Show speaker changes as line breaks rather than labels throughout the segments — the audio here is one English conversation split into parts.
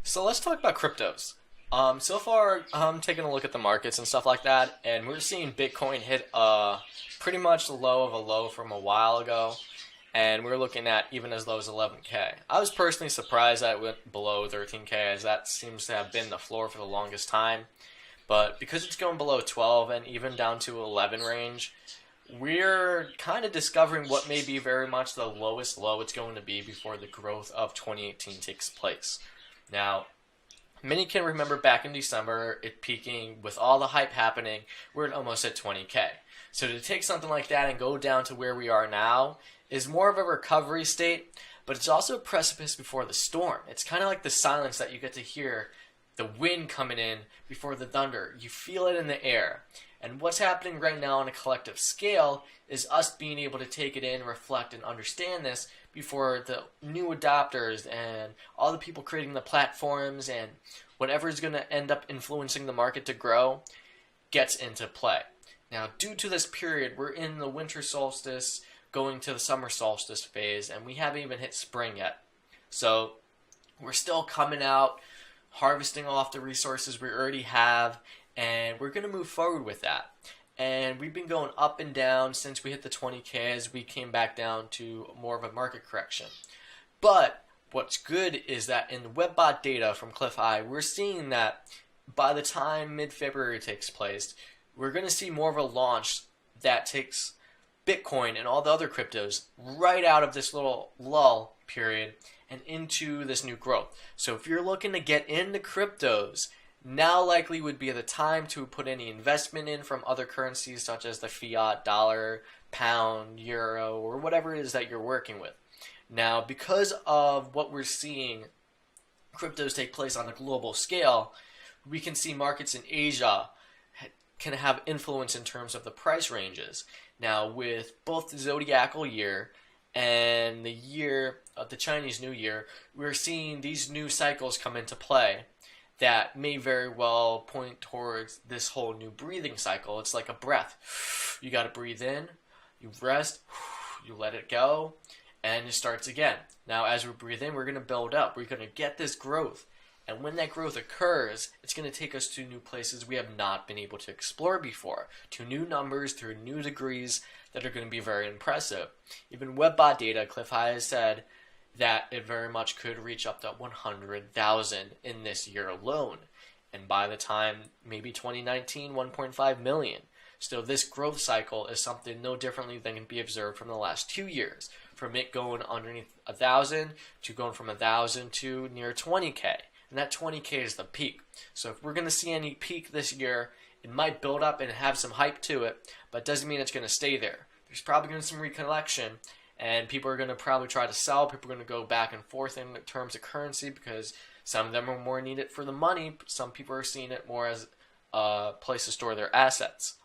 So let's talk about cryptos. So far, I'm taking a look at the markets and stuff like that, and we're seeing Bitcoin hit pretty much the low of a low from a while ago, and we're looking at even as low as 11K. I was personally surprised that it went below 13K, as that seems to have been the floor for the longest time. But because it's going below 12 and even down to 11 range, we're kind of discovering what may be very much the lowest low it's going to be before the growth of 2018 takes place. Now, many can remember back in December, it peaking with all the hype happening, we're almost at 20K. So to take something like that and go down to where we are now is more of a recovery state, but it's also a precipice before the storm. It's kind of like the silence that you get to hear, the wind coming in before the thunder. You feel it in the air. And what's happening right now on a collective scale is us being able to take it in, reflect, and understand this before the new adopters and all the people creating the platforms and whatever is going to end up influencing the market to grow gets into play. Now, due to this period, we're in the winter solstice, going to the summer solstice phase, and we haven't even hit spring yet. So we're still coming out, harvesting off the resources we already have, and we're going to move forward with that. And we've been going up and down since we hit the 20K as we came back down to more of a market correction. But what's good is that in the WebBot data from Cliff-High, we're seeing that by the time mid-February takes place, we're going to see more of a launch that takes Bitcoin and all the other cryptos right out of this little lull period and into this new growth. So if you're looking to get into cryptos, now likely would be the time to put any investment in from other currencies such as the fiat, dollar, pound, euro, or whatever it is that you're working with. Now, because of what we're seeing cryptos take place on a global scale, we can see markets in Asia can have influence in terms of the price ranges. Now, with both the zodiacal year and the year of the Chinese New Year, we're seeing these new cycles come into play that may very well point towards this whole new breathing cycle. It's like a breath. You got to breathe in, you rest, you let it go, and it starts again. Now, as we breathe in, we're going to build up. We're going to get this growth. And when that growth occurs, it's going to take us to new places we have not been able to explore before, to new numbers, through new degrees that are going to be very impressive. Even WebBot data, Cliff High has said that it very much could reach up to 100,000 in this year alone. And by the time maybe 2019, 1.5 million. So this growth cycle is something no differently than can be observed from the last 2 years. From it going underneath 1,000 to going from 1,000 to near 20K. And that 20K is the peak. So if we're going to see any peak this year, it might build up and have some hype to it, but it doesn't mean it's going to stay there. There's probably going to be some recollection, and people are going to probably try to sell. People are going to go back and forth in terms of currency because some of them are more needed for the money. Some people are seeing it more as a place to store their assets.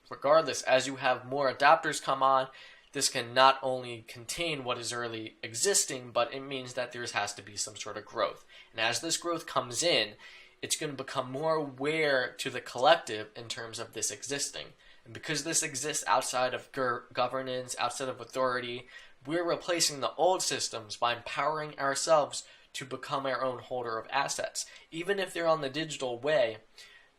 Regardless, as you have more adopters come on, this can not only contain what is already existing, but it means that there has to be some sort of growth. And as this growth comes in, it's going to become more aware to the collective in terms of this existing. And because this exists outside of governance, outside of authority, we're replacing the old systems by empowering ourselves to become our own holder of assets. Even if they're on the digital way,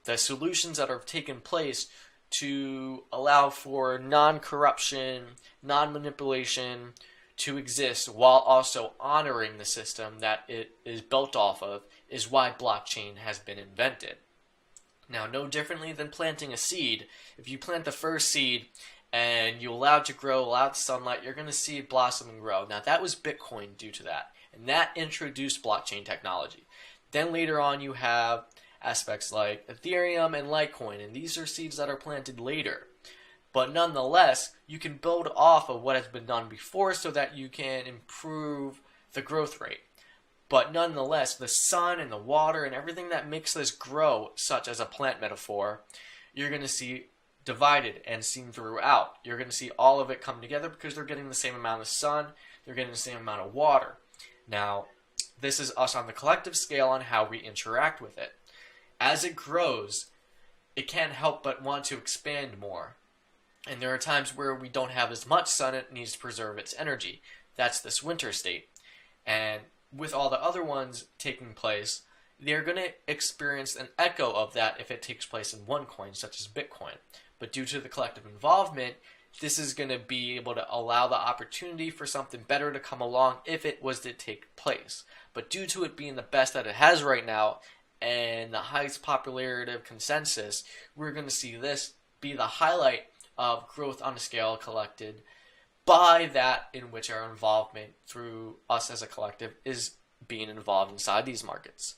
the solutions that are taking place to allow for non-corruption, non-manipulation to exist while also honoring the system that it is built off of is why blockchain has been invented. Now, no differently than planting a seed, if you plant the first seed and you allow it to grow, allow it sunlight, you're going to see it blossom and grow. Now, that was Bitcoin due to that, and that introduced blockchain technology. Then later on you have aspects like Ethereum and Litecoin, and these are seeds that are planted later. But nonetheless, you can build off of what has been done before so that you can improve the growth rate. But nonetheless, the sun and the water and everything that makes this grow, such as a plant metaphor, you're going to see divided and seen throughout. You're going to see all of it come together because they're getting the same amount of sun, they're getting the same amount of water. Now, this is us on the collective scale on how we interact with it. As it grows, it can't help but want to expand more. And there are times where we don't have as much sun, it needs to preserve its energy. That's this winter state. And with all the other ones taking place, they're going to experience an echo of that if it takes place in one coin, such as Bitcoin. But due to the collective involvement, this is going to be able to allow the opportunity for something better to come along if it was to take place. But due to it being the best that it has right now and the highest popularity of consensus, we're going to see this be the highlight of growth on a scale collected by that in which our involvement through us as a collective is being involved inside these markets.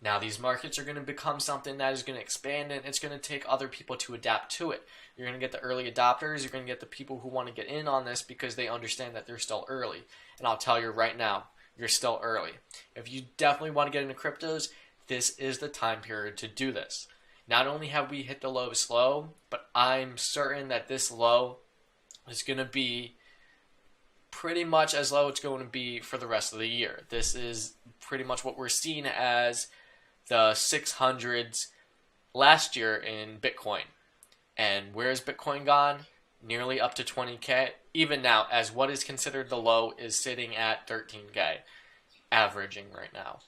Now these markets are going to become something that is going to expand, and it's going to take other people to adapt to it. You're going to get the early adopters, you're going to get the people who want to get in on this because they understand that they're still early. And I'll tell you right now, you're still early. If you definitely want to get into cryptos, this is the time period to do this. Not only have we hit the lowest low, but I'm certain that this low is going to be pretty much as low as it's going to be for the rest of the year. This is pretty much what we're seeing as the 600s last year in Bitcoin. And where is Bitcoin gone? Nearly up to 20K. Even now, as what is considered the low is sitting at 13K, averaging right now.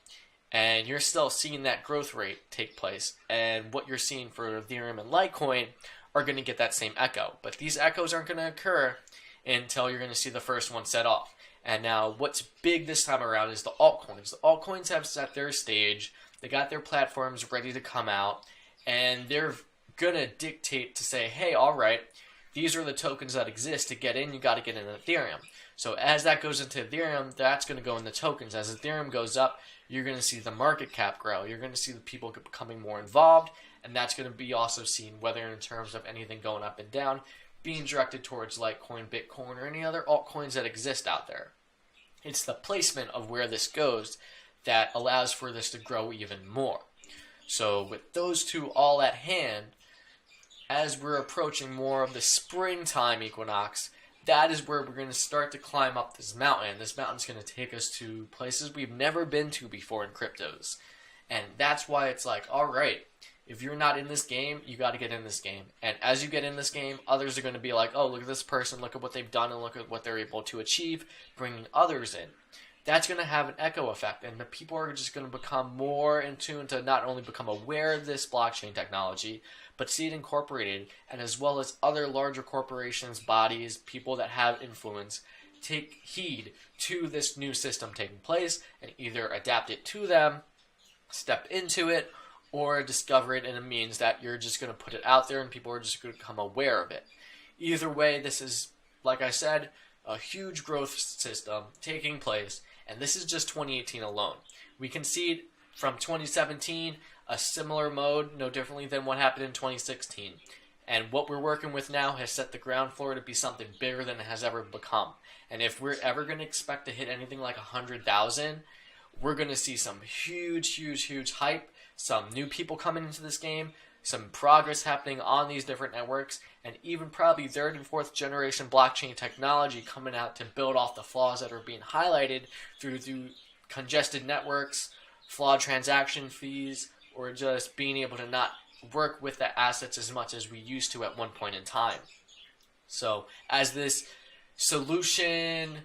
And you're still seeing that growth rate take place. And what you're seeing for Ethereum and Litecoin are going to get that same echo. But these echoes aren't going to occur until you're going to see the first one set off. And now what's big this time around is the altcoins. The altcoins have set their stage. They got their platforms ready to come out. And they're going to dictate to say, hey, all right, these are the tokens that exist. To get in, you got to get in Ethereum. So as that goes into Ethereum, that's going to go in the tokens. As Ethereum goes up, you're going to see the market cap grow. You're going to see the people becoming more involved. And that's going to be also seen whether in terms of anything going up and down, being directed towards Litecoin, Bitcoin, or any other altcoins that exist out there. It's the placement of where this goes that allows for this to grow even more. So with those two all at hand, as we're approaching more of the springtime equinox, that is where we're going to start to climb up this mountain. This mountain's going to take us to places we've never been to before in cryptos. And that's why it's like, all right, if you're not in this game, you got to get in this game. And as you get in this game, others are going to be like, oh, look at this person, look at what they've done, and look at what they're able to achieve, bringing others in. That's going to have an echo effect, and the people are just going to become more in tune to not only become aware of this blockchain technology, but see it incorporated, and as well as other larger corporations, bodies, people that have influence, take heed to this new system taking place, and either adapt it to them, step into it, or discover it in a means that you're just going to put it out there and people are just going to become aware of it. Either way, this is, like I said, a huge growth system taking place, and this is just 2018 alone. We can see from 2017 a similar mode, no differently than what happened in 2016. And what we're working with now has set the ground floor to be something bigger than it has ever become. And if we're ever going to expect to hit anything like 100,000, we're going to see some huge hype, some new people coming into this game, some progress happening on these different networks, and even probably third and fourth generation blockchain technology coming out to build off the flaws that are being highlighted through congested networks, flawed transaction fees, or just being able to not work with the assets as much as we used to at one point in time. So as this solution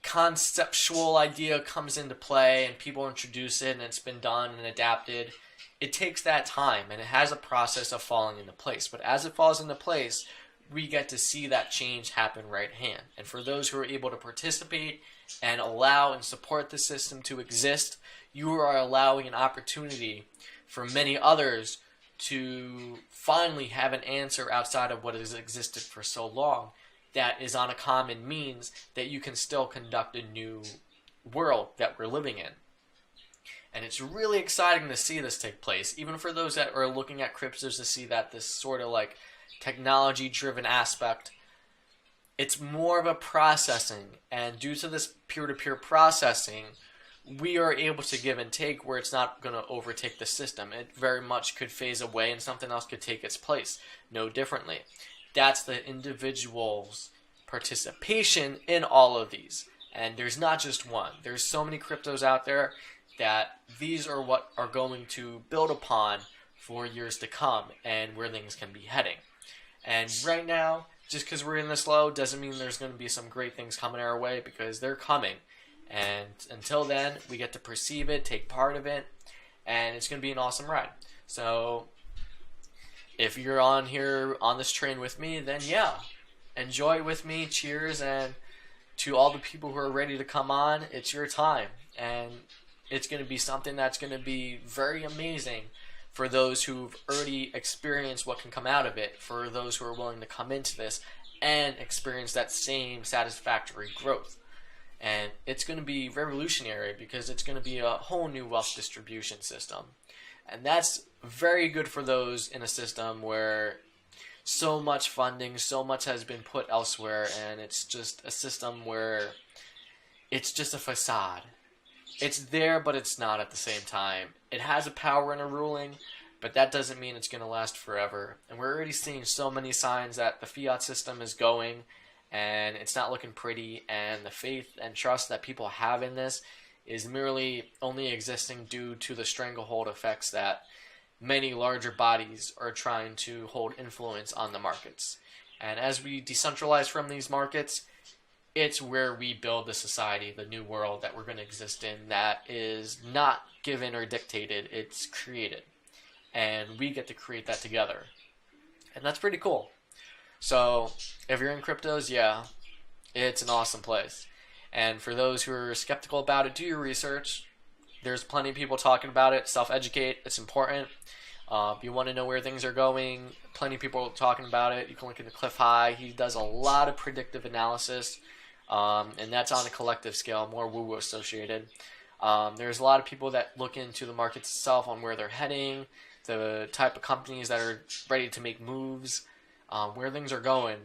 conceptual idea comes into play and people introduce it and it's been done and adapted, it takes that time and it has a process of falling into place. But as it falls into place, we get to see that change happen right hand. And for those who are able to participate and allow and support the system to exist, you are allowing an opportunity for many others to finally have an answer outside of what has existed for so long that is on a common means that you can still conduct a new world that we're living in. And it's really exciting to see this take place, even for those that are looking at cryptos to see that this sort of like technology-driven aspect, it's more of a processing. And due to this peer-to-peer processing, we are able to give and take where it's not going to overtake the system. It very much could phase away and something else could take its place, no differently. That's the individual's participation in all of these. And there's not just one. There's so many cryptos out there that these are what are going to build upon for years to come and where things can be heading. And right now, just because we're in this low doesn't mean there's going to be some great things coming our way, because they're coming. And until then, we get to perceive it, take part of it, and it's going to be an awesome ride. So if you're on here on this train with me, then yeah, enjoy it with me. Cheers. And to all the people who are ready to come on, it's your time. And it's going to be something that's going to be very amazing for those who've already experienced what can come out of it, for those who are willing to come into this and experience that same satisfactory growth. And it's going to be revolutionary because it's going to be a whole new wealth distribution system. And that's very good for those in a system where so much funding, so much has been put elsewhere, and it's just a system where it's just a facade. It's there, but it's not at the same time. It has a power and a ruling, but that doesn't mean it's going to last forever. And we're already seeing so many signs that the fiat system is going, and it's not looking pretty, and the faith and trust that people have in this is merely only existing due to the stranglehold effects that many larger bodies are trying to hold influence on the markets. And as we decentralize from these markets, it's where we build the society, the new world that we're going to exist in, that is not given or dictated, it's created. And we get to create that together. And that's pretty cool. So, if you're in cryptos, yeah, it's an awesome place. And for those who are skeptical about it, do your research. There's plenty of people talking about it. Self-educate. It's important. If you want to know where things are going, plenty of people are talking about it. You can look at the Cliff High. He does a lot of predictive analysis, and that's on a collective scale, more woo-woo associated. There's a lot of people that look into the markets itself on where they're heading, the type of companies that are ready to make moves, where things are going.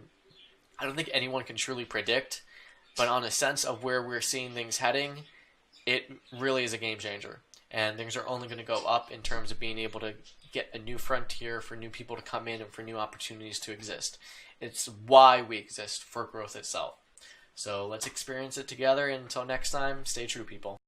I don't think anyone can truly predict, but on a sense of where we're seeing things heading, it really is a game changer. And things are only going to go up in terms of being able to get a new frontier for new people to come in and for new opportunities to exist. It's why we exist, for growth itself. So let's experience it together. And until next time, stay true, people.